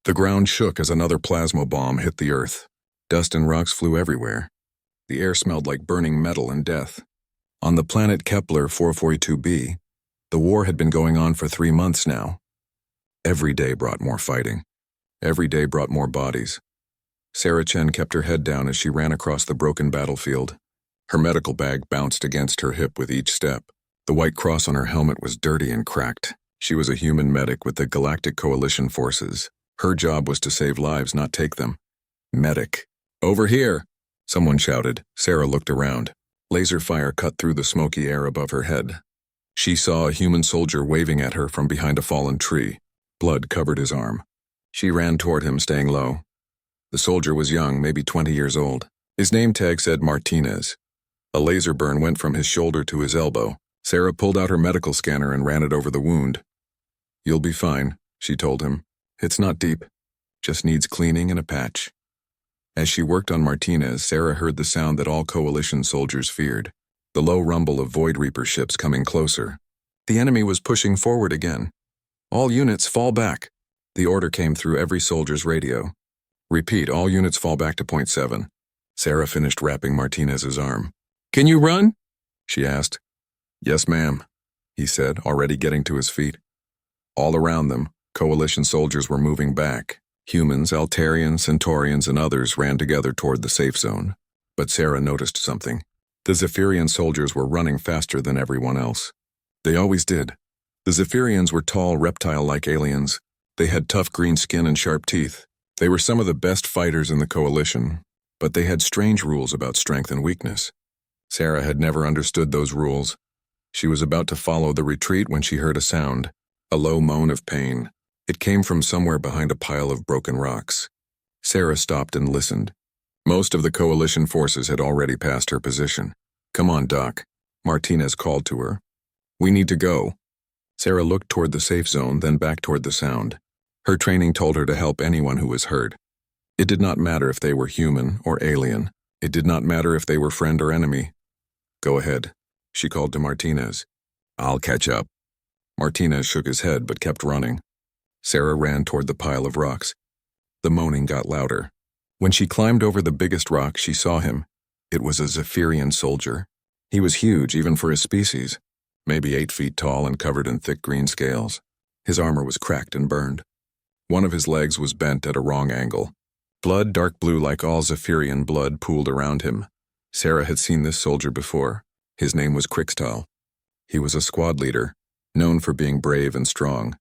The ground shook as another plasma bomb hit the Earth. Dust and rocks flew everywhere. The air smelled like burning metal and death. On the planet Kepler 442b, the war had been going on for 3 months now. Every day brought more fighting. Every day brought more bodies. Sarah Chen kept her head down as she ran across the broken battlefield. Her medical bag bounced against her hip with each step. The white cross on her helmet was dirty and cracked. She was a human medic with the Galactic Coalition forces. Her job was to save lives, not take them. Medic. Over here! Someone shouted. Sarah looked around. Laser fire cut through the smoky air above her head. She saw a human soldier waving at her from behind a fallen tree. Blood covered his arm. She ran toward him, staying low. The soldier was young, maybe 20 years old. His name tag said Martinez. A laser burn went from his shoulder to his elbow. Sarah pulled out her medical scanner and ran it over the wound. "You'll be fine," she told him. "It's not deep. Just needs cleaning and a patch." As she worked on Martinez, Sarah heard the sound that all Coalition soldiers feared. The low rumble of Void Reaper ships coming closer. The enemy was pushing forward again. "All units fall back." The order came through every soldier's radio. "Repeat, all units fall back to point 7. Sarah finished wrapping Martinez's arm. "Can you run?" she asked. "Yes, ma'am," he said, already getting to his feet. All around them, Coalition soldiers were moving back. Humans, Altarians, Centaurians, and others ran together toward the safe zone. But Sarah noticed something. The Zephyrian soldiers were running faster than everyone else. They always did. The Zephyrians were tall, reptile-like aliens. They had tough green skin and sharp teeth. They were some of the best fighters in the Coalition, but they had strange rules about strength and weakness. Sarah had never understood those rules. She was about to follow the retreat when she heard a sound, a low moan of pain. It came from somewhere behind a pile of broken rocks. Sarah stopped and listened. Most of the Coalition forces had already passed her position. "Come on, Doc," Martinez called to her. "We need to go." Sarah looked toward the safe zone, then back toward the sound. Her training told her to help anyone who was hurt. It did not matter if they were human or alien. It did not matter if they were friend or enemy. "Go ahead," she called to Martinez. "I'll catch up." Martinez shook his head but kept running. Sarah ran toward the pile of rocks. The moaning got louder. When she climbed over the biggest rock, she saw him. It was a Zephyrian soldier. He was huge, even for his species, maybe 8 feet tall and covered in thick green scales. His armor was cracked and burned. One of his legs was bent at a wrong angle. Blood, dark blue like all Zephyrian blood, pooled around him. Sarah had seen this soldier before. His name was Krixtal. He was a squad leader, known for being brave and strong.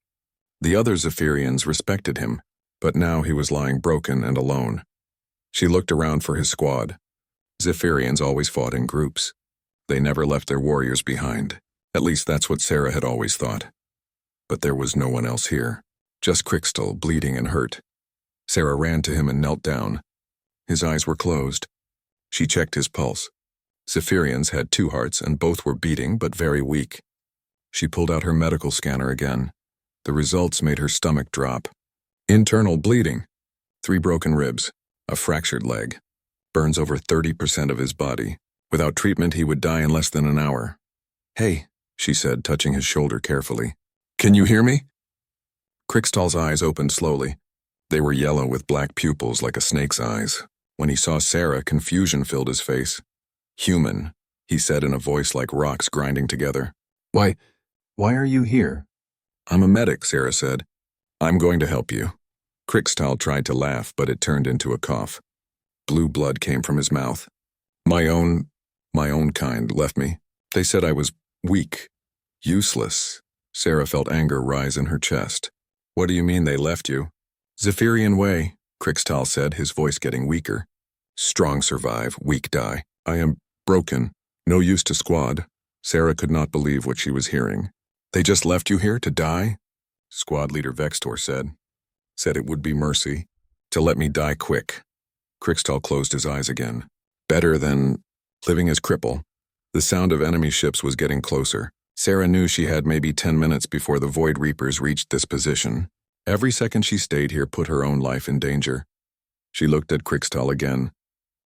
The other Zephyrians respected him, but now he was lying broken and alone. She looked around for his squad. Zephyrians always fought in groups. They never left their warriors behind. At least that's what Sarah had always thought. But there was no one else here. Just Krixtal, bleeding and hurt. Sarah ran to him and knelt down. His eyes were closed. She checked his pulse. Zephyrians had 2 hearts and both were beating but very weak. She pulled out her medical scanner again. The results made her stomach drop. Internal bleeding. 3 broken ribs. A fractured leg. Burns over 30% of his body. Without treatment, he would die in less than an hour. "Hey," she said, touching his shoulder carefully. "Can you hear me?" Krixtal's eyes opened slowly. They were yellow with black pupils like a snake's eyes. When he saw Sarah, confusion filled his face. "Human," he said in a voice like rocks grinding together. Why are you here?" "I'm a medic," Sarah said. "I'm going to help you." Krixtal tried to laugh, but it turned into a cough. Blue blood came from his mouth. My own kind left me. They said I was weak, useless." Sarah felt anger rise in her chest. "What do you mean they left you?" "Zephyrian way," Krixtal said, his voice getting weaker. "Strong survive, weak die. I am broken, no use to squad." Sarah could not believe what she was hearing. "They just left you here to die?" Squad leader Vextor said. "Said it would be mercy, to let me die quick." Krixtal closed his eyes again. Better than living as cripple. The sound of enemy ships was getting closer. Sarah knew she had maybe 10 minutes before the Void Reapers reached this position. Every second she stayed here put her own life in danger. She looked at Krixtal again.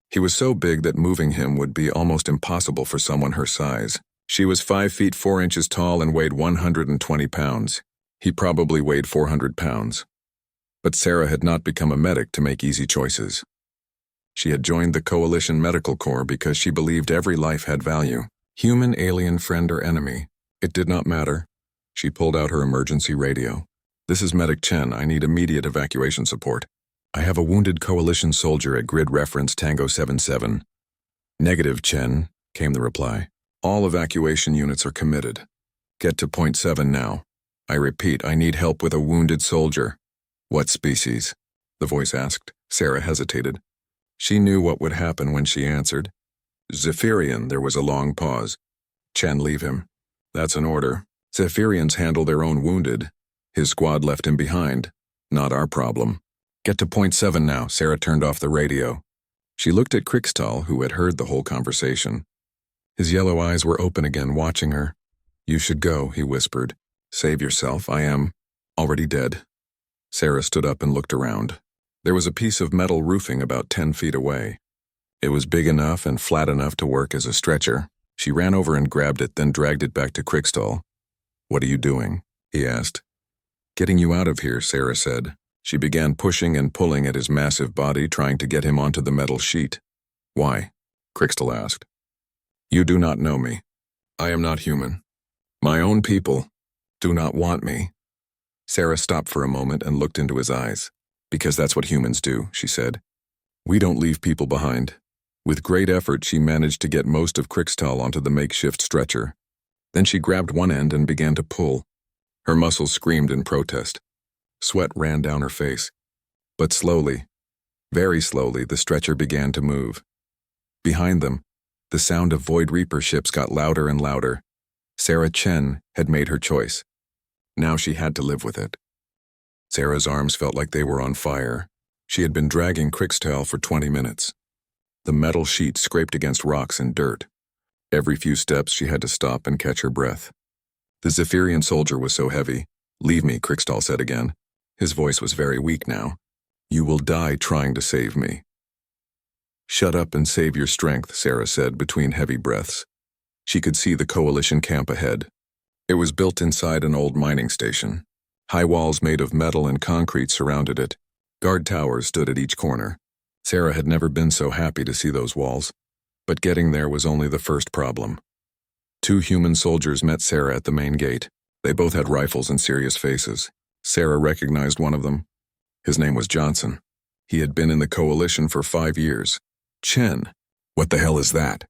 He was so big that moving him would be almost impossible for someone her size. She was 5 feet 4 inches tall and weighed 120 pounds. He probably weighed 400 pounds. But Sarah had not become a medic to make easy choices. She had joined the Coalition Medical Corps because she believed every life had value. Human, alien, friend, or enemy. It did not matter. She pulled out her emergency radio. "This is Medic Chen. I need immediate evacuation support. I have a wounded Coalition soldier at grid reference Tango 77. "Negative, Chen," came the reply. "All evacuation units are committed. Get to point 7 now. I repeat, I need help with a wounded soldier." "What species?" the voice asked. Sarah hesitated. She knew what would happen when she answered. "Zephyrian." There was a long pause. "Chen, leave him." "That's an order. Zephyrians handle their own wounded. His squad left him behind. Not our problem. Get to point 7 now." Sarah turned off the radio. She looked at Krixtal, who had heard the whole conversation. His yellow eyes were open again, watching her. "You should go," he whispered. "Save yourself. I am already dead." Sarah stood up and looked around. There was a piece of metal roofing about 10 feet away. It was big enough and flat enough to work as a stretcher. She ran over and grabbed it, then dragged it back to Krixtal. "What are you doing?" he asked. "Getting you out of here," Sarah said. She began pushing and pulling at his massive body, trying to get him onto the metal sheet. "Why?" Krixtal asked. "You do not know me. I am not human. My own people do not want me." Sarah stopped for a moment and looked into his eyes. "Because that's what humans do," she said. "We don't leave people behind." With great effort, she managed to get most of Krixtal onto the makeshift stretcher. Then she grabbed one end and began to pull. Her muscles screamed in protest. Sweat ran down her face. But slowly, very slowly, the stretcher began to move. Behind them, the sound of Void Reaper ships got louder and louder. Sarah Chen had made her choice. Now she had to live with it. Sarah's arms felt like they were on fire. She had been dragging Krixtal for 20 minutes. The metal sheet scraped against rocks and dirt. Every few steps she had to stop and catch her breath. The Zephyrian soldier was so heavy. "Leave me," Krixtal said again. His voice was very weak now. "You will die trying to save me." "Shut up and save your strength," Sarah said between heavy breaths. She could see the Coalition camp ahead. It was built inside an old mining station. High walls made of metal and concrete surrounded it. Guard towers stood at each corner. Sarah had never been so happy to see those walls. But getting there was only the first problem. 2 human soldiers met Sarah at the main gate. They both had rifles and serious faces. Sarah recognized one of them. His name was Johnson. He had been in the Coalition for 5 years. "Chen, what the hell is that?"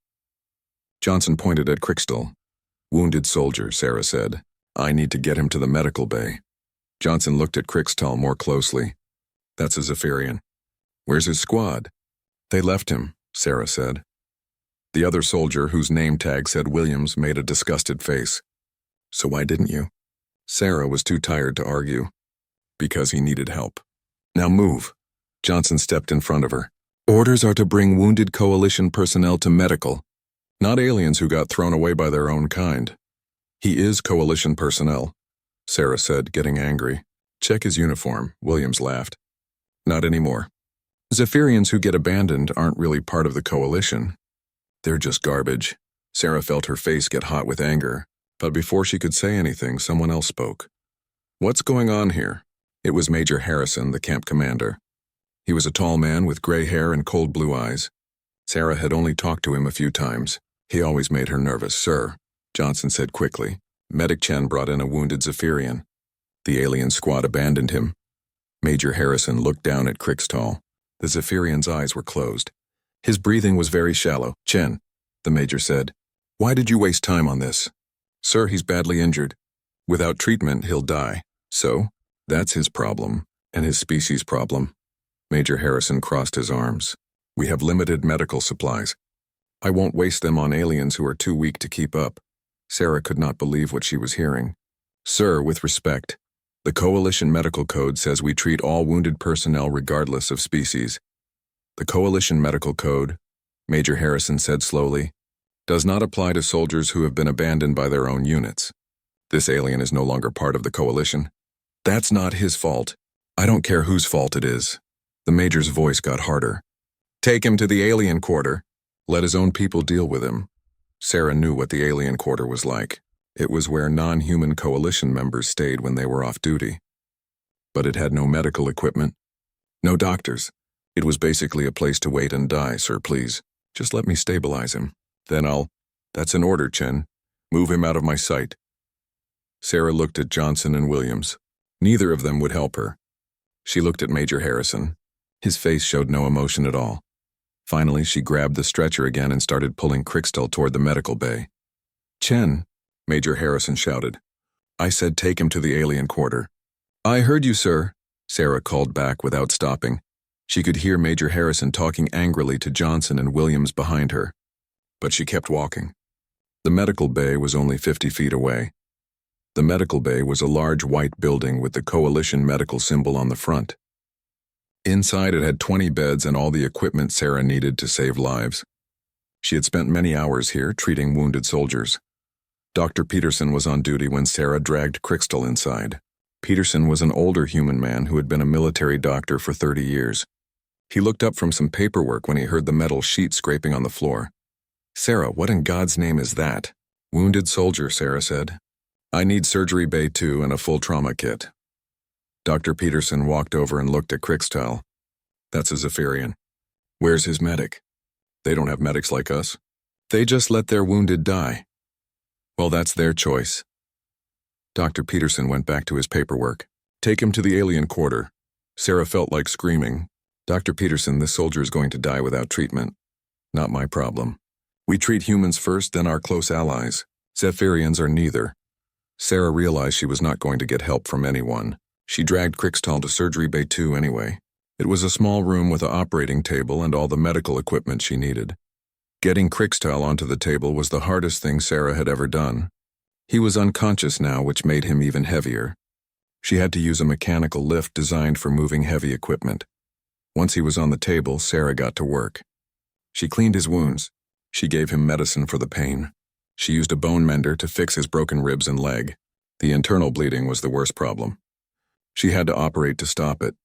Johnson pointed at Krixtal. "Wounded soldier," Sarah said. "I need to get him to the medical bay." Johnson looked at Krixtal more closely. "That's a Zephyrian. Where's his squad?" "They left him," Sarah said. The other soldier, whose name tag said Williams, made a disgusted face. "So why didn't you?" Sarah was too tired to argue. "Because he needed help." "Now move." Johnson stepped in front of her. "Orders are to bring wounded Coalition personnel to medical, not aliens who got thrown away by their own kind." "He is Coalition personnel," Sarah said, getting angry. "Check his uniform," Williams laughed. "Not anymore. Zephyrians who get abandoned aren't really part of the Coalition. They're just garbage." Sarah felt her face get hot with anger, but before she could say anything, someone else spoke. "What's going on here?" It was Major Harrison, the camp commander. He was a tall man with gray hair and cold blue eyes. Sarah had only talked to him a few times. He always made her nervous. "Sir," Johnson said quickly. "Medic Chen brought in a wounded Zephyrian. The alien squad abandoned him." Major Harrison looked down at Krixtal. The Zephyrian's eyes were closed. His breathing was very shallow. "Chen," the major said, "why did you waste time on this?" "Sir, he's badly injured. Without treatment, he'll die." "So? That's his problem, and his species' problem." Major Harrison crossed his arms. "We have limited medical supplies. I won't waste them on aliens who are too weak to keep up." Sarah could not believe what she was hearing. "Sir, with respect, the Coalition Medical Code says we treat all wounded personnel regardless of species. The Coalition Medical Code," Major Harrison said slowly, "does not apply to soldiers who have been abandoned by their own units. This alien is no longer part of the Coalition." "That's not his fault. I don't care whose fault it is." The major's voice got harder. "Take him to the alien quarter. Let his own people deal with him." Sarah knew what the alien quarter was like. It was where non-human Coalition members stayed when they were off duty. but it had no medical equipment. No doctors. It was basically a place to wait and die, sir, please. Just let me stabilize him. Then That's an order, Chen. Move him out of my sight. Sarah looked at Johnson and Williams. Neither of them would help her. She looked at Major Harrison. His face showed no emotion at all. Finally, she grabbed the stretcher again and started pulling Crixtel toward the medical bay. Chen, Major Harrison shouted. I said take him to the alien quarter. I heard you, sir, Sarah called back without stopping. She could hear Major Harrison talking angrily to Johnson and Williams behind her. But she kept walking. The medical bay was only 50 feet away. The medical bay was a large white building with the Coalition medical symbol on the front. Inside it had 20 beds and all the equipment Sarah needed to save lives. She had spent many hours here treating wounded soldiers. Dr. Peterson was on duty when Sarah dragged Crixtel inside. Peterson was an older human man who had been a military doctor for 30 years. He looked up from some paperwork when he heard the metal sheet scraping on the floor. Sarah, what in God's name is that? Wounded soldier, Sarah said. I need surgery bay 2 and a full trauma kit. Dr. Peterson walked over and looked at Crixtel. That's a Zephyrian. Where's his medic? They don't have medics like us. They just let their wounded die. Well, that's their choice. Dr. Peterson went back to his paperwork. Take him to the alien quarter. Sarah felt like screaming. Dr. Peterson, this soldier is going to die without treatment. Not my problem. We treat humans first, then our close allies. Zephyrians are neither. Sarah realized she was not going to get help from anyone. She dragged Crixtel to surgery bay 2 anyway. It was a small room with an operating table and all the medical equipment she needed. Getting Crixtel onto the table was the hardest thing Sarah had ever done. He was unconscious now, which made him even heavier. She had to use a mechanical lift designed for moving heavy equipment. Once he was on the table, Sarah got to work. She cleaned his wounds. She gave him medicine for the pain. She used a bone mender to fix his broken ribs and leg. The internal bleeding was the worst problem. She had to operate to stop it.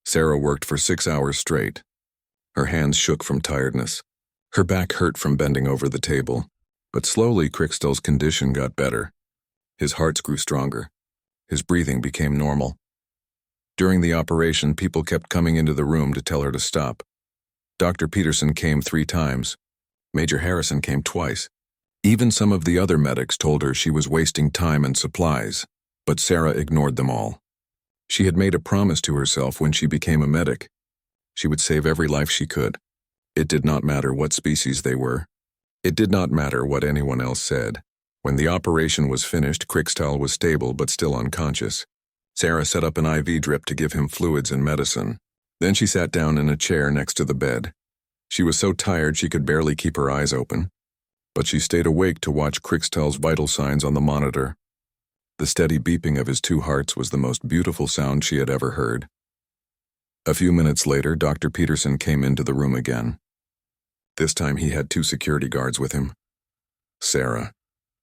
Sarah worked for 6 hours straight. Her hands shook from tiredness. Her back hurt from bending over the table. But slowly Crixtel's condition got better. His heart grew stronger. His breathing became normal. During the operation, people kept coming into the room to tell her to stop. Dr. Peterson came 3 times. Major Harrison came twice. Even some of the other medics told her she was wasting time and supplies, but Sarah ignored them all. She had made a promise to herself when she became a medic. She would save every life she could. It did not matter what species they were. It did not matter what anyone else said. When the operation was finished, Crixtel was stable but still unconscious. Sarah set up an IV drip to give him fluids and medicine. Then she sat down in a chair next to the bed. She was so tired she could barely keep her eyes open. But she stayed awake to watch Crixtel's vital signs on the monitor. The steady beeping of his 2 hearts was the most beautiful sound she had ever heard. A few minutes later, Dr. Peterson came into the room again. This time he had 2 security guards with him. Sarah,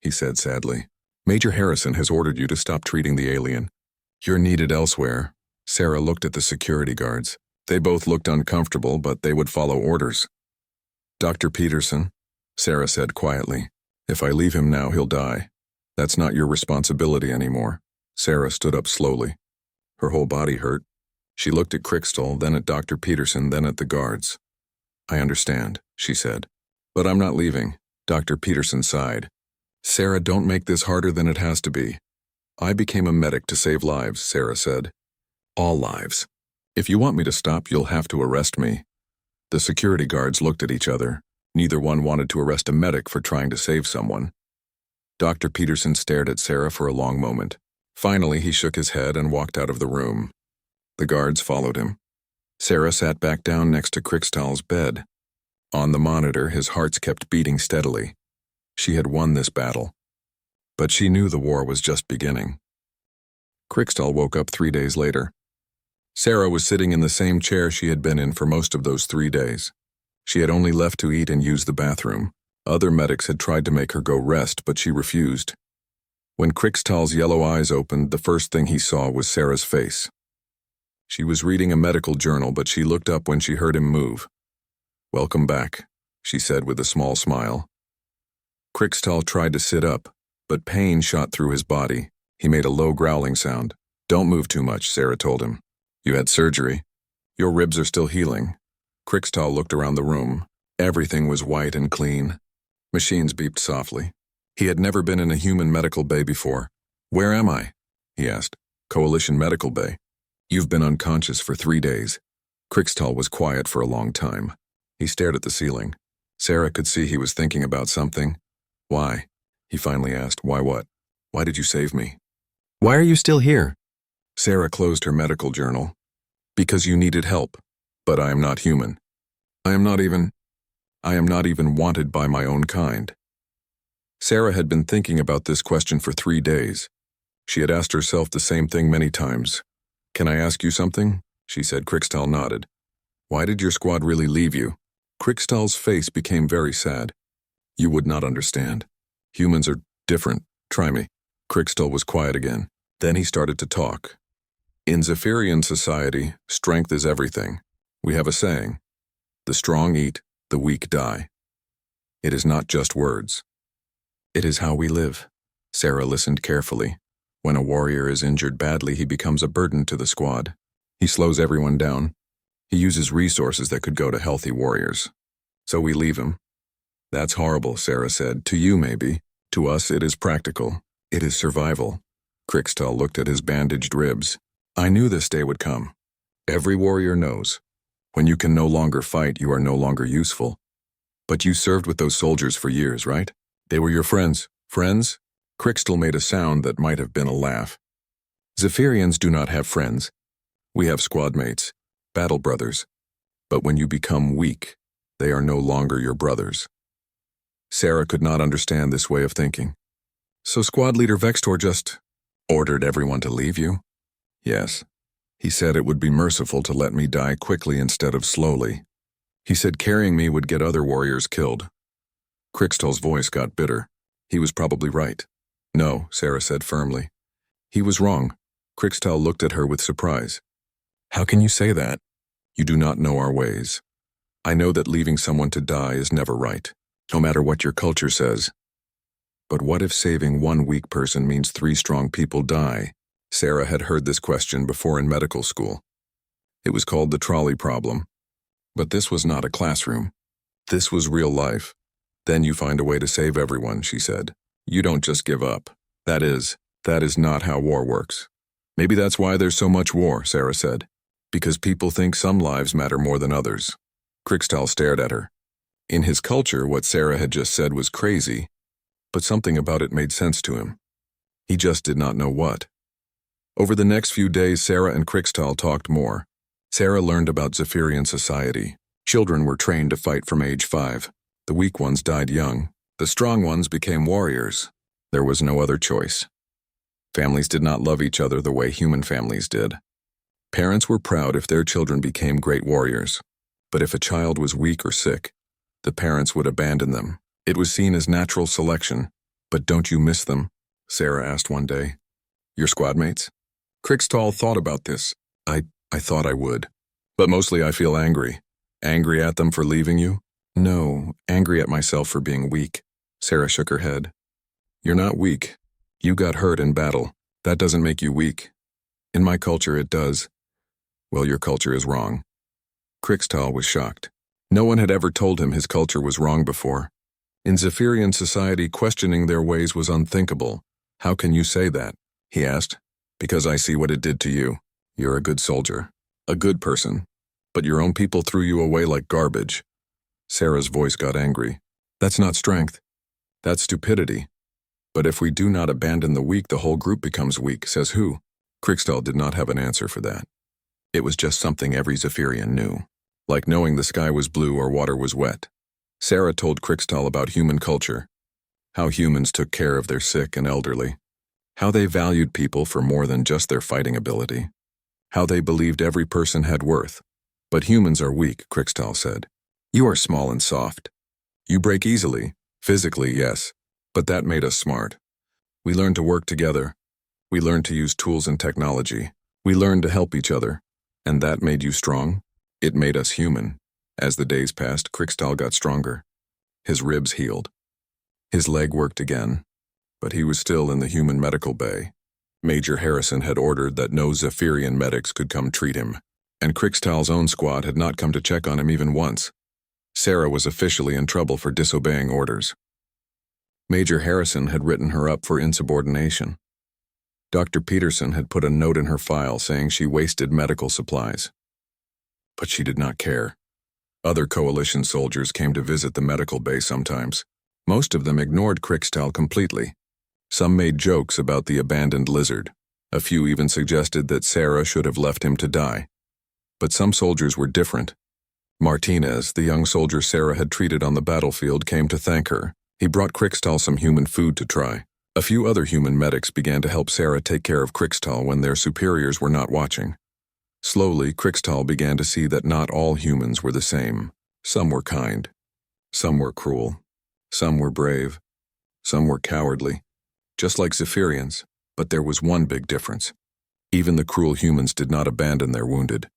he said sadly, Major Harrison has ordered you to stop treating the alien. You're needed elsewhere. Sarah looked at the security guards. They both looked uncomfortable, but they would follow orders. Dr. Peterson, Sarah said quietly, if I leave him now, he'll die. That's not your responsibility anymore. Sarah stood up slowly. Her whole body hurt. She looked at Crixtel, then at Dr. Peterson, then at the guards. I understand, she said. But I'm not leaving. Dr. Peterson sighed. Sarah, don't make this harder than it has to be. I became a medic to save lives, Sarah said. All lives. If you want me to stop, you'll have to arrest me. The security guards looked at each other. Neither one wanted to arrest a medic for trying to save someone. Dr. Peterson stared at Sarah for a long moment. Finally, he shook his head and walked out of the room. The guards followed him. Sarah sat back down next to Crixtel's bed. On the monitor, his heart kept beating steadily. She had won this battle. But she knew the war was just beginning. Crixtel woke up 3 days later. Sarah was sitting in the same chair she had been in for most of those 3 days. She had only left to eat and use the bathroom. Other medics had tried to make her go rest, but she refused. When Crixtel's yellow eyes opened, the first thing he saw was Sarah's face. She was reading a medical journal, but she looked up when she heard him move. Welcome back, she said with a small smile. Crixtel tried to sit up, but pain shot through his body. He made a low growling sound. Don't move too much, Sarah told him. You had surgery. Your ribs are still healing. Crixtal looked around the room. Everything was white and clean. Machines beeped softly. He had never been in a human medical bay before. Where am I? He asked. Coalition Medical Bay. You've been unconscious for 3 days. Crixtal was quiet for a long time. He stared at the ceiling. Sarah could see he was thinking about something. Why? He finally asked. Why what? Why did you save me? Why are you still here? Sarah closed her medical journal. Because you needed help. But I am not human. I am not even wanted by my own kind. Sarah had been thinking about this question for 3 days. She had asked herself the same thing many times. Can I ask you something? She said. Crixtal nodded. Why did your squad really leave you? Crixtal's face became very sad. You would not understand. Humans are different. Try me. Crixtal was quiet again. Then he started to talk. In Zephyrian society, strength is everything. We have a saying. The strong eat, the weak die. It is not just words. It is how we live. Sarah listened carefully. When a warrior is injured badly, he becomes a burden to the squad. He slows everyone down. He uses resources that could go to healthy warriors. So we leave him. That's horrible, Sarah said. To you, maybe. To us, it is practical. It is survival. Crixtal looked at his bandaged ribs. I knew this day would come. Every warrior knows. When you can no longer fight, you are no longer useful. But you served with those soldiers for years, right? They were your friends. Friends? Crixtal made a sound that might have been a laugh. Zephyrians do not have friends. We have squad mates, battle brothers. But when you become weak, they are no longer your brothers. Sarah could not understand this way of thinking. So squad leader Vextor just ordered everyone to leave you? Yes. He said it would be merciful to let me die quickly instead of slowly. He said carrying me would get other warriors killed. Crixtal's voice got bitter. He was probably right. No, Sarah said firmly. He was wrong. Crixtal looked at her with surprise. How can you say that? You do not know our ways. I know that leaving someone to die is never right, no matter what your culture says. But what if saving one weak person means 3 strong people die? Sarah had heard this question before in medical school. It was called the trolley problem. But this was not a classroom. This was real life. Then you find a way to save everyone, she said. You don't just give up. That is not how war works. Maybe that's why there's so much war, Sarah said. Because people think some lives matter more than others. Crixtal stared at her. In his culture, what Sarah had just said was crazy, but something about it made sense to him. He just did not know what. Over the next few days, Sarah and Crixtal talked more. Sarah learned about Zephyrian society. Children were trained to fight from age 5. The weak ones died young. The strong ones became warriors. There was no other choice. Families did not love each other the way human families did. Parents were proud if their children became great warriors. But if a child was weak or sick, the parents would abandon them. It was seen as natural selection. But don't you miss them? Sarah asked one day. Your squad mates? Crixtal thought about this. I thought I would. But mostly I feel angry. Angry at them for leaving you? No, angry at myself for being weak. Sarah shook her head. You're not weak. You got hurt in battle. That doesn't make you weak. In my culture, it does. Well, your culture is wrong. Crixtal was shocked. No one had ever told him his culture was wrong before. In Zephyrian society, questioning their ways was unthinkable. How can you say that? He asked. Because I see what it did to you. You're a good soldier. A good person. But your own people threw you away like garbage. Sarah's voice got angry. That's not strength. That's stupidity. But if we do not abandon the weak, the whole group becomes weak, says who? Crixtal did not have an answer for that. It was just something every Zephyrian knew. Like knowing the sky was blue or water was wet. Sarah told Crixtal about human culture. How humans took care of their sick and elderly. How they valued people for more than just their fighting ability. How they believed every person had worth. But humans are weak, Crixtal said. You are small and soft. You break easily. Physically, yes. But that made us smart. We learned to work together. We learned to use tools and technology. We learned to help each other. And that made you strong? It made us human. As the days passed, Crixtal got stronger. His ribs healed. His leg worked again. But he was still in the human medical bay. Major Harrison had ordered that no Zephyrian medics could come treat him, and Krixtal's own squad had not come to check on him even once. Sarah was officially in trouble for disobeying orders. Major Harrison had written her up for insubordination. Dr. Peterson had put a note in her file saying she wasted medical supplies. But she did not care. Other coalition soldiers came to visit the medical bay sometimes. Most of them ignored Krixtal completely. Some made jokes about the abandoned lizard. A few even suggested that Sarah should have left him to die. But some soldiers were different. Martinez, the young soldier Sarah had treated on the battlefield, came to thank her. He brought Krixtal some human food to try. A few other human medics began to help Sarah take care of Krixtal when their superiors were not watching. Slowly, Krixtal began to see that not all humans were the same. Some were kind. Some were cruel. Some were brave. Some were cowardly. Just like Zephyrians, but there was one big difference. Even the cruel humans did not abandon their wounded.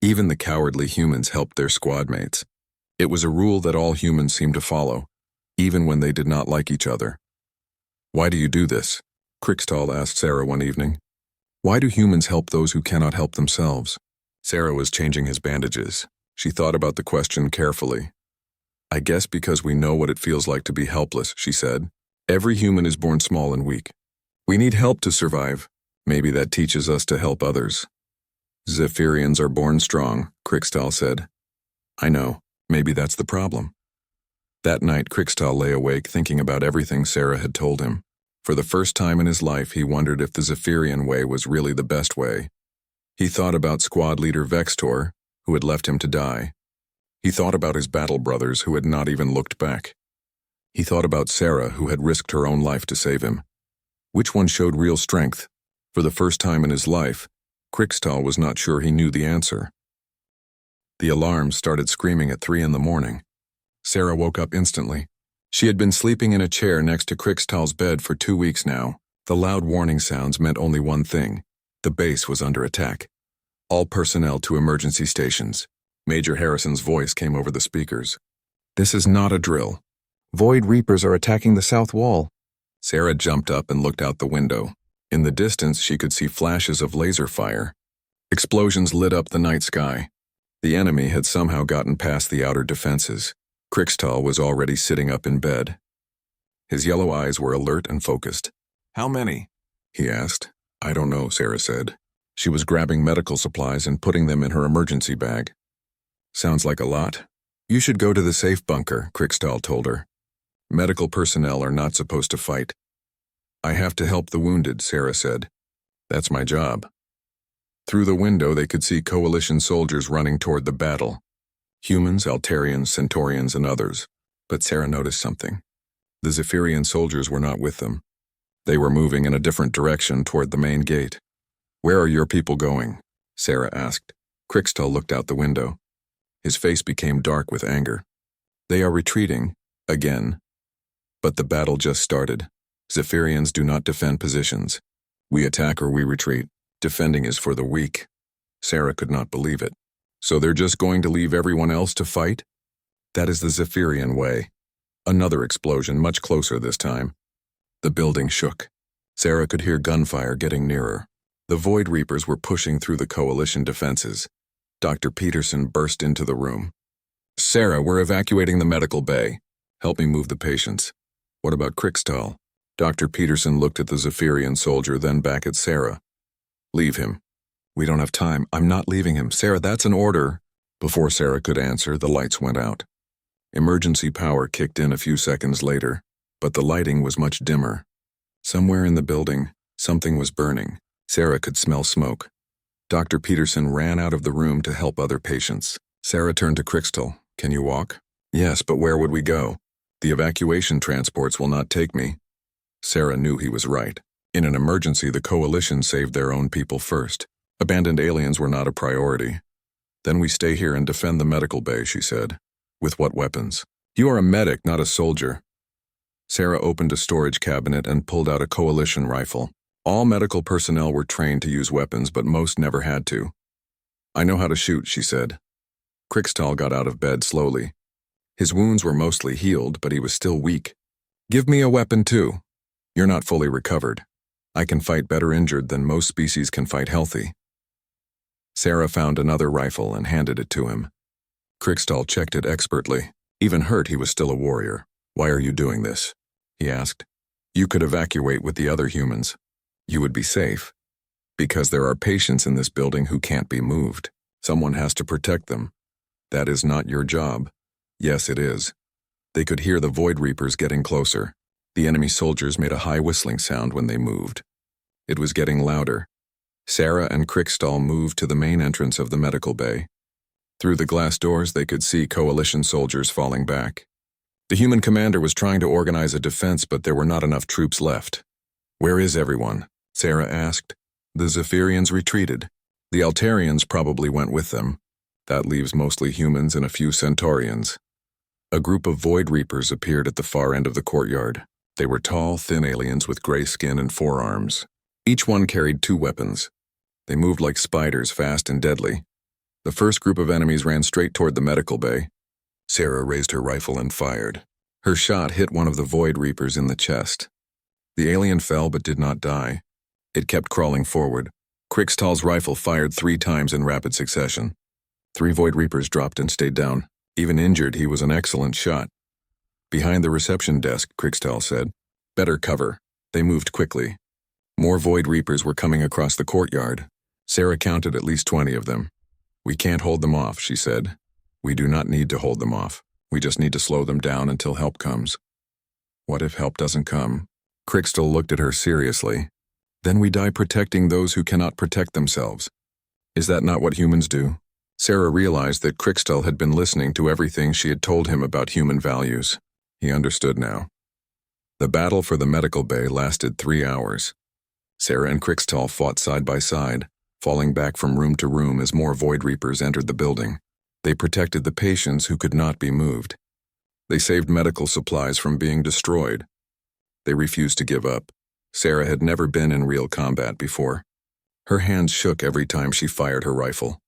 Even the cowardly humans helped their squad mates. It was a rule that all humans seemed to follow, even when they did not like each other. "Why do you do this?" Krixtal asked Sarah one evening. "Why do humans help those who cannot help themselves?" Sarah was changing his bandages. She thought about the question carefully. "I guess because we know what it feels like to be helpless," she said. "Every human is born small and weak. We need help to survive. Maybe that teaches us to help others." "Zephyrians are born strong," Krixtal said. "I know. Maybe that's the problem." That night, Krixtal lay awake thinking about everything Sarah had told him. For the first time in his life, he wondered if the Zephyrian way was really the best way. He thought about squad leader Vextor, who had left him to die. He thought about his battle brothers who had not even looked back. He thought about Sarah, who had risked her own life to save him. Which one showed real strength? For the first time in his life, Krixtal was not sure he knew the answer. The alarm started screaming at 3 a.m. Sarah woke up instantly. She had been sleeping in a chair next to Krixtal's bed for 2 weeks now. The loud warning sounds meant only one thing. The base was under attack. "All personnel to emergency stations." Major Harrison's voice came over the speakers. "This is not a drill. Void Reapers are attacking the south wall." Sarah jumped up and looked out the window. In the distance, she could see flashes of laser fire. Explosions lit up the night sky. The enemy had somehow gotten past the outer defenses. Krixtal was already sitting up in bed. His yellow eyes were alert and focused. "How many?" he asked. "I don't know," Sarah said. She was grabbing medical supplies and putting them in her emergency bag. "Sounds like a lot." "You should go to the safe bunker," Krixtal told her. "Medical personnel are not supposed to fight." "I have to help the wounded," Sarah said. "That's my job." Through the window, they could see coalition soldiers running toward the battle. Humans, Altarians, Centaurians, and others. But Sarah noticed something. The Zephyrian soldiers were not with them. They were moving in a different direction toward the main gate. "Where are your people going?" Sarah asked. Krixtal looked out the window. His face became dark with anger. "They are retreating, again. But the battle just started. Zephyrians do not defend positions. We attack or we retreat. Defending is for the weak." Sarah could not believe it. "So they're just going to leave everyone else to fight?" "That is the Zephyrian way." Another explosion, much closer this time. The building shook. Sarah could hear gunfire getting nearer. The Void Reapers were pushing through the coalition defenses. Dr. Peterson burst into the room. "Sarah, we're evacuating the medical bay. Help me move the patients." "What about Krixtal?" Dr. Peterson looked at the Zephyrian soldier, then back at Sarah. "Leave him." "We don't have time." "I'm not leaving him." "Sarah, that's an order." Before Sarah could answer, the lights went out. Emergency power kicked in a few seconds later, but the lighting was much dimmer. Somewhere in the building, something was burning. Sarah could smell smoke. Dr. Peterson ran out of the room to help other patients. Sarah turned to Krixtal. "Can you walk?" "Yes, but where would we go?" "The evacuation transports will not take me." Sarah knew he was right. In an emergency, the coalition saved their own people first. Abandoned aliens were not a priority. "Then we stay here and defend the medical bay," she said. "With what weapons?" "You are a medic, not a soldier." Sarah opened a storage cabinet and pulled out a coalition rifle. All medical personnel were trained to use weapons, but most never had to. "I know how to shoot," she said. Krixtal got out of bed slowly. His wounds were mostly healed, but he was still weak. "Give me a weapon too." "You're not fully recovered." I can fight better injured than most species can fight healthy. Sarah found another rifle and handed it to him. Krikstal checked it expertly. Even hurt, he was still a warrior. Why are you doing this? He asked. You could evacuate with the other humans. You would be safe. Because there are patients in this building who can't be moved. Someone has to protect them. That is not your job. Yes, it is. They could hear the Void Reapers getting closer. The enemy soldiers made a high whistling sound when they moved. It was getting louder. Sarah and Krikstal moved to the main entrance of the medical bay. Through the glass doors, they could see Coalition soldiers falling back. The human commander was trying to organize a defense, but there were not enough troops left. Where is everyone? Sarah asked. The Zephyrians retreated. The Altarians probably went with them. That leaves mostly humans and a few Centaurians. A group of Void Reapers appeared at the far end of the courtyard. They were tall, thin aliens with gray skin and forearms. Each one carried 2 weapons. They moved like spiders, fast and deadly. The first group of enemies ran straight toward the medical bay. Sarah raised her rifle and fired. Her shot hit one of the Void Reapers in the chest. The alien fell but did not die. It kept crawling forward. Krikstal's rifle fired 3 times in rapid succession. 3 Void Reapers dropped and stayed down. Even injured, he was an excellent shot. Behind the reception desk, Krikstal said. Better cover. They moved quickly. More Void Reapers were coming across the courtyard. Sarah counted at least 20 of them. We can't hold them off, she said. We do not need to hold them off. We just need to slow them down until help comes. What if help doesn't come? Krikstal looked at her seriously. Then we die protecting those who cannot protect themselves. Is that not what humans do? Sarah realized that Krikstal had been listening to everything she had told him about human values. He understood now. The battle for the medical bay lasted 3 hours. Sarah and Krikstal fought side by side, falling back from room to room as more Void Reapers entered the building. They protected the patients who could not be moved. They saved medical supplies from being destroyed. They refused to give up. Sarah had never been in real combat before. Her hands shook every time she fired her rifle.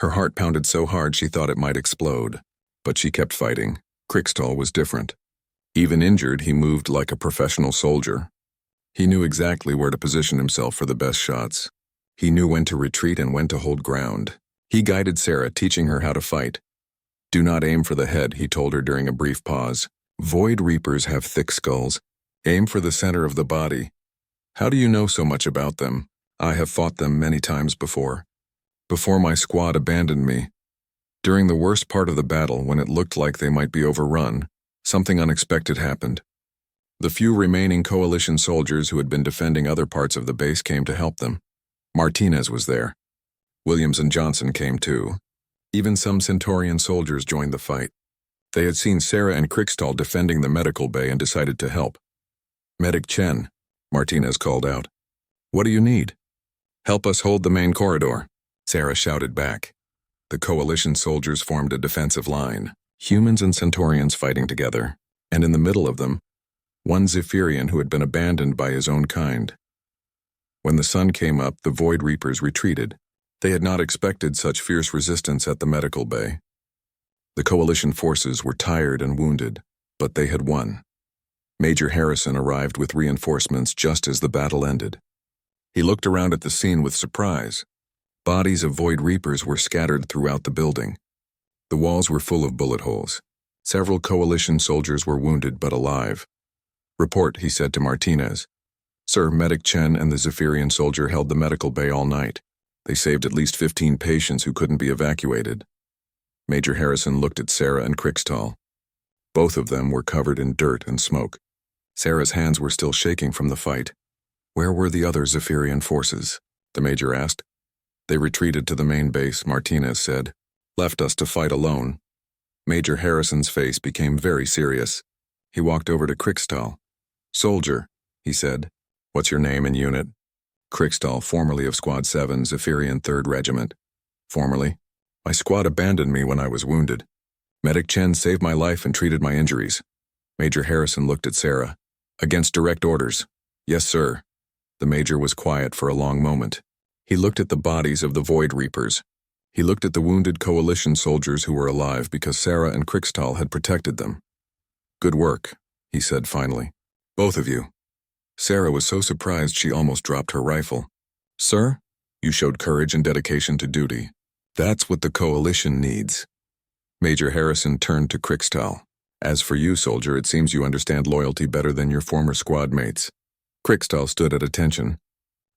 Her heart pounded so hard she thought it might explode. But she kept fighting. Krikstal was different. Even injured, he moved like a professional soldier. He knew exactly where to position himself for the best shots. He knew when to retreat and when to hold ground. He guided Sarah, teaching her how to fight. Do not aim for the head, he told her during a brief pause. Void Reapers have thick skulls. Aim for the center of the body. How do you know so much about them? I have fought them many times before. Before my squad abandoned me. During the worst part of the battle, when it looked like they might be overrun, something unexpected happened. The few remaining Coalition soldiers who had been defending other parts of the base came to help them. Martinez was there. Williams and Johnson came too. Even some Centaurian soldiers joined the fight. They had seen Sarah and Krikstal defending the medical bay and decided to help. Medic Chen, Martinez called out. What do you need? Help us hold the main corridor, Sarah shouted back. The Coalition soldiers formed a defensive line, humans and Centaurians fighting together, and in the middle of them, one Zephyrian who had been abandoned by his own kind. When the sun came up, the Void Reapers retreated. They had not expected such fierce resistance at the medical bay. The Coalition forces were tired and wounded, but they had won. Major Harrison arrived with reinforcements just as the battle ended. He looked around at the scene with surprise. Bodies of Void Reapers were scattered throughout the building. The walls were full of bullet holes. Several Coalition soldiers were wounded but alive. Report, he said to Martinez. Sir, Medic Chen and the Zephyrian soldier held the medical bay all night. They saved at least 15 patients who couldn't be evacuated. Major Harrison looked at Sarah and Krikstal. Both of them were covered in dirt and smoke. Sarah's hands were still shaking from the fight. Where were the other Zephyrian forces? The major asked. They retreated to the main base, Martinez said. Left us to fight alone. Major Harrison's face became very serious. He walked over to Krikstal. Soldier, he said. What's your name and unit? Krikstal, formerly of Squad 7, Zephyrian 3rd Regiment. Formerly. My squad abandoned me when I was wounded. Medic Chen saved my life and treated my injuries. Major Harrison looked at Sarah. Against direct orders. Yes, sir. The major was quiet for a long moment. He looked at the bodies of the Void Reapers. He looked at the wounded Coalition soldiers who were alive because Sarah and Krikstal had protected them. Good work, he said finally. Both of you. Sarah was so surprised she almost dropped her rifle. "Sir, you showed courage and dedication to duty. That's what the Coalition needs." Major Harrison turned to Crickstal. "As for you, soldier, it seems you understand loyalty better than your former squad mates." Crickstal stood at attention.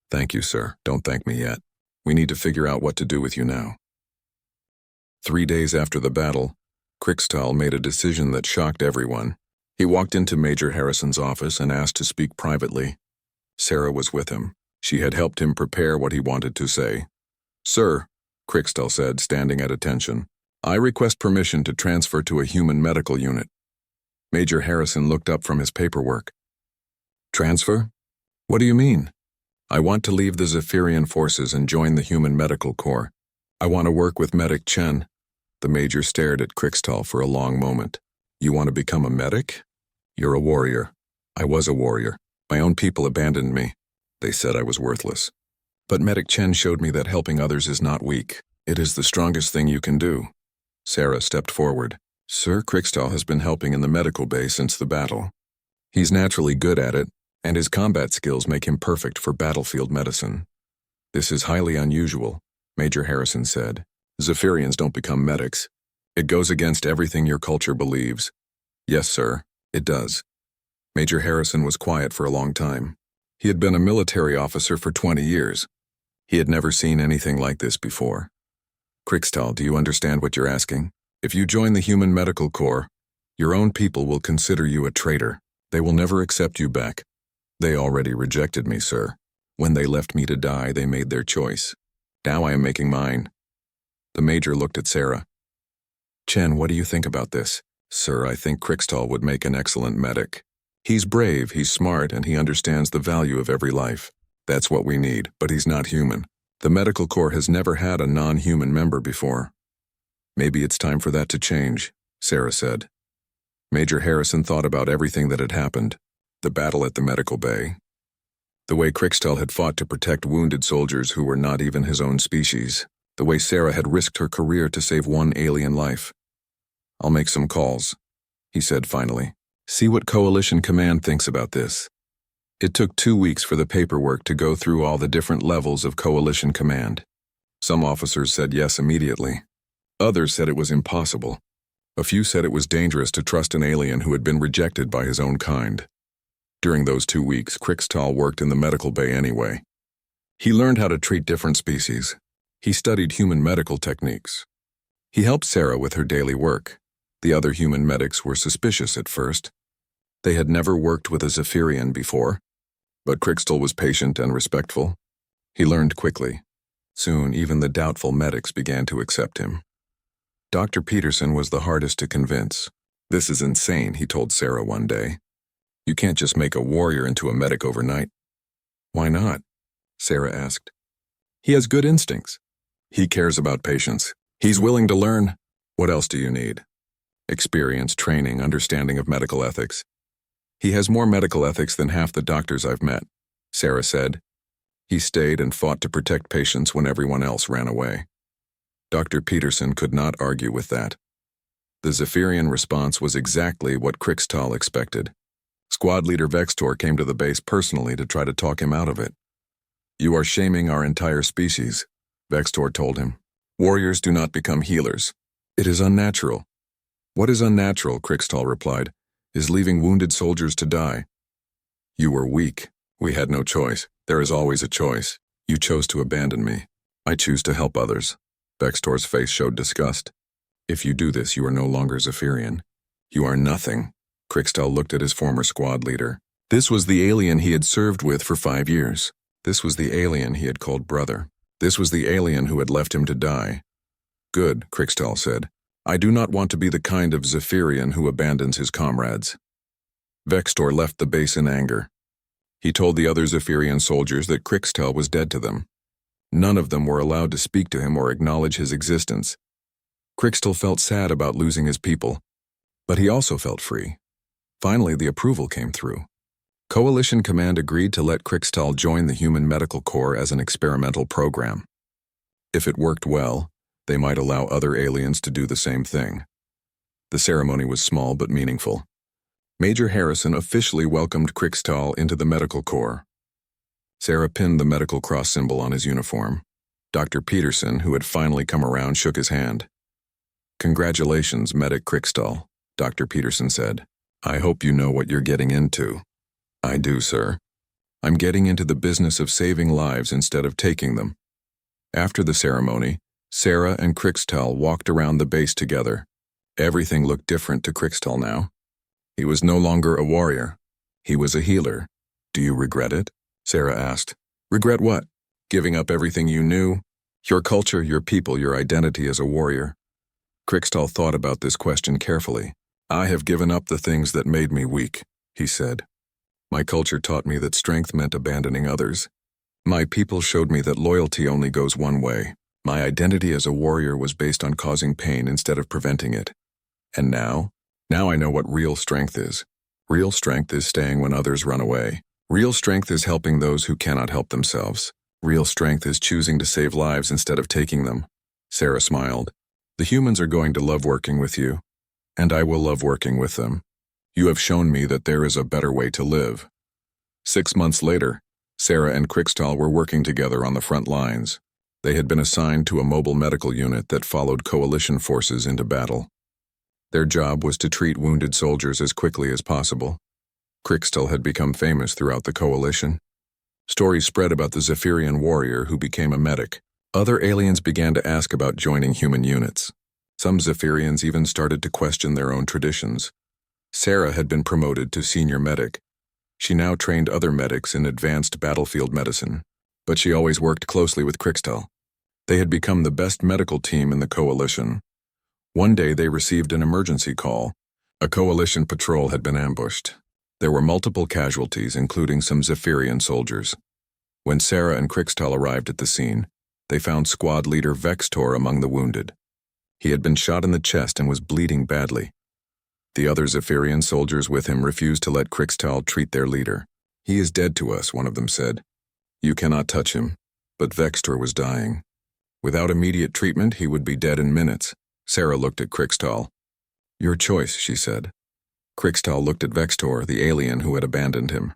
"Thank you, sir. Don't thank me yet. We need to figure out what to do with you now." 3 days after the battle, Crickstal made a decision that shocked everyone. He walked into Major Harrison's office and asked to speak privately. Sarah was with him. She had helped him prepare what he wanted to say. "Sir," Crickstal said, standing at attention, "I request permission to transfer to a human medical unit." Major Harrison looked up from his paperwork. "Transfer? What do you mean?" "I want to leave the Zephyrian forces and join the human medical corps. I want to work with Medic Chen." The major stared at Crickstal for a long moment. "You want to become a medic? You're a warrior." "I was a warrior. My own people abandoned me. They said I was worthless. But Medic Chen showed me that helping others is not weak. It is the strongest thing you can do." Sarah stepped forward. "Sir, Crickstal has been helping in the medical bay since the battle. He's naturally good at it, and his combat skills make him perfect for battlefield medicine." "This is highly unusual," Major Harrison said. "Zephyrians don't become medics. It goes against everything your culture believes." "Yes, sir, it does." Major Harrison was quiet for a long time. He had been a military officer for 20 years. He had never seen anything like this before. "Crickstal, do you understand what you're asking? If you join the Human Medical Corps, your own people will consider you a traitor. They will never accept you back." "They already rejected me, sir. When they left me to die, they made their choice. Now I am making mine." The major looked at Sarah. "Chen, what do you think about this?" "Sir, I think Crickstal would make an excellent medic. He's brave, he's smart, and he understands the value of every life. That's what we need, but he's not human. The medical corps has never had a non-human member before." "Maybe it's time for that to change," Sarah said. Major Harrison thought about everything that had happened. The battle at the medical bay. The way Crickstal had fought to protect wounded soldiers who were not even his own species. The way Sarah had risked her career to save one alien life. "I'll make some calls," he said finally. "See what Coalition Command thinks about this." It took 2 weeks for the paperwork to go through all the different levels of Coalition Command. Some officers said yes immediately. Others said it was impossible. A few said it was dangerous to trust an alien who had been rejected by his own kind. During those 2 weeks, Crickstal worked in the medical bay anyway. He learned how to treat different species. He studied human medical techniques. He helped Sarah with her daily work. The other human medics were suspicious at first. They had never worked with a Zephyrian before, but Crickstal was patient and respectful. He learned quickly. Soon, even the doubtful medics began to accept him. Dr. Peterson was the hardest to convince. "This is insane," he told Sarah one day. "You can't just make a warrior into a medic overnight." "Why not?" Sarah asked. "He has good instincts. He cares about patients. He's willing to learn. What else do you need? Experience, training, understanding of medical ethics. He has more medical ethics than half the doctors I've met," Sarah said. "He stayed and fought to protect patients when everyone else ran away." Dr. Peterson could not argue with that. The Zephyrian response was exactly what Crickstal expected. Squad leader Vextor came to the base personally to try to talk him out of it. "You are shaming our entire species," Vextor told him. "Warriors do not become healers. It is unnatural." "What is unnatural," Crickstal replied, "is leaving wounded soldiers to die." "You were weak. We had no choice. There is always a choice. You chose to abandon me. I choose to help others." Vextor's face showed disgust. "If you do this, you are no longer Zephyrian. You are nothing." Crickstal looked at his former squad leader. This was the alien he had served with for 5 years. This was the alien he had called brother. This was the alien who had left him to die. "Good," Crickstal said. "I do not want to be the kind of Zephyrian who abandons his comrades." Vextor left the base in anger. He told the other Zephyrian soldiers that Crickstal was dead to them. None of them were allowed to speak to him or acknowledge his existence. Crickstal felt sad about losing his people, but he also felt free. Finally, the approval came through. Coalition Command agreed to let Crickstal join the Human Medical Corps as an experimental program. If it worked well, they might allow other aliens to do the same thing. The ceremony was small but meaningful. Major Harrison officially welcomed Krixtal into the medical corps. Sarah pinned the medical cross symbol on his uniform. Dr. Peterson, who had finally come around, shook his hand. "Congratulations, Medic Krixtal," Dr. Peterson said. "I hope you know what you're getting into." "I do, sir. I'm getting into the business of saving lives instead of taking them." After the ceremony, Sarah and Krixtal walked around the base together. Everything looked different to Krixtal now. He was no longer a warrior. He was a healer. "Do you regret it?" Sarah asked. "Regret what? Giving up everything you knew? Your culture, your people, your identity as a warrior?" Krixtal thought about this question carefully. "I have given up the things that made me weak," he said. "My culture taught me that strength meant abandoning others. My people showed me that loyalty only goes one way. My identity as a warrior was based on causing pain instead of preventing it. And now I know what real strength is. Real strength is staying when others run away. Real strength is helping those who cannot help themselves. Real strength is choosing to save lives instead of taking them." Sarah smiled. "The humans are going to love working with you, and I will love working with them. You have shown me that there is a better way to live." 6 months later, Sarah and Krixtal were working together on the front lines. They had been assigned to a mobile medical unit that followed coalition forces into battle. Their job was to treat wounded soldiers as quickly as possible. Krixtal had become famous throughout the coalition. Stories spread about the Zephyrian warrior who became a medic. Other aliens began to ask about joining human units. Some Zephyrians even started to question their own traditions. Sarah had been promoted to senior medic. She now trained other medics in advanced battlefield medicine, but she always worked closely with Krixtal. They had become the best medical team in the coalition. One day they received an emergency call. A coalition patrol had been ambushed. There were multiple casualties, including some Zephyrian soldiers. When Sarah and Krixtal arrived at the scene, they found squad leader Vextor among the wounded. He had been shot in the chest and was bleeding badly. The other Zephyrian soldiers with him refused to let Krixtal treat their leader. "He is dead to us," one of them said. "You cannot touch him." But Vextor was dying. Without immediate treatment, he would be dead in minutes. Sarah looked at Krixtal. "Your choice," she said. Krixtal looked at Vextor, the alien who had abandoned him.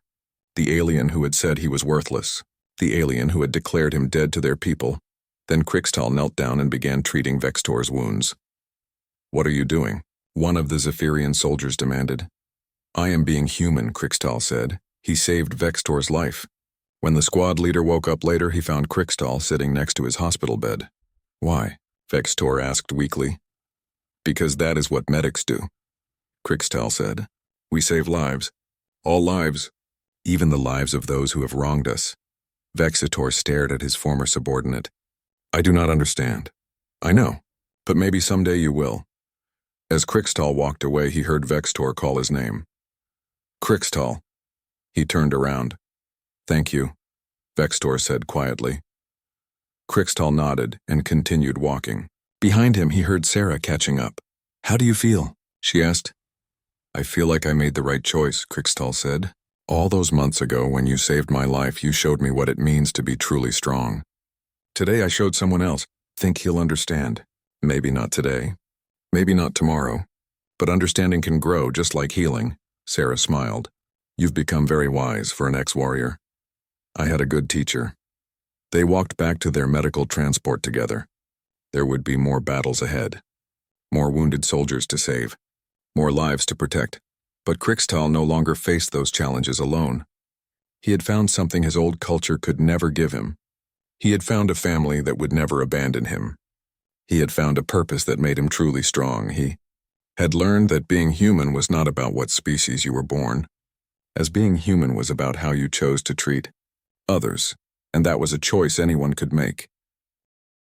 The alien who had said he was worthless. The alien who had declared him dead to their people. Then Krixtal knelt down and began treating Vextor's wounds. "What are you doing?" one of the Zephyrian soldiers demanded. "I am being human," Krixtal said. He saved Vextor's life. When the squad leader woke up later, he found Krixtal sitting next to his hospital bed. "Why?" Vextor asked weakly. "Because that is what medics do," Krixtal said. "We save lives. All lives. Even the lives of those who have wronged us." Vextor stared at his former subordinate. "I do not understand." "I know, but maybe someday you will." As Krixtal walked away, he heard Vextor call his name. "Krixtal." He turned around. "Thank you," Vextor said quietly. Krixtal nodded and continued walking. Behind him, he heard Sarah catching up. "How do you feel?" she asked. "I feel like I made the right choice," Krixtal said. "All those months ago when you saved my life, you showed me what it means to be truly strong. Today I showed someone else. Think he'll understand. Maybe not today. Maybe not tomorrow. But understanding can grow just like healing." Sarah smiled. "You've become very wise for an ex-warrior. I had a good teacher." They walked back to their medical transport together. There would be more battles ahead. More wounded soldiers to save. More lives to protect. But Krixtal no longer faced those challenges alone. He had found something his old culture could never give him. He had found a family that would never abandon him. He had found a purpose that made him truly strong. He had learned that being human was not about what species you were born, as being human was about how you chose to treat others, and that was a choice anyone could make.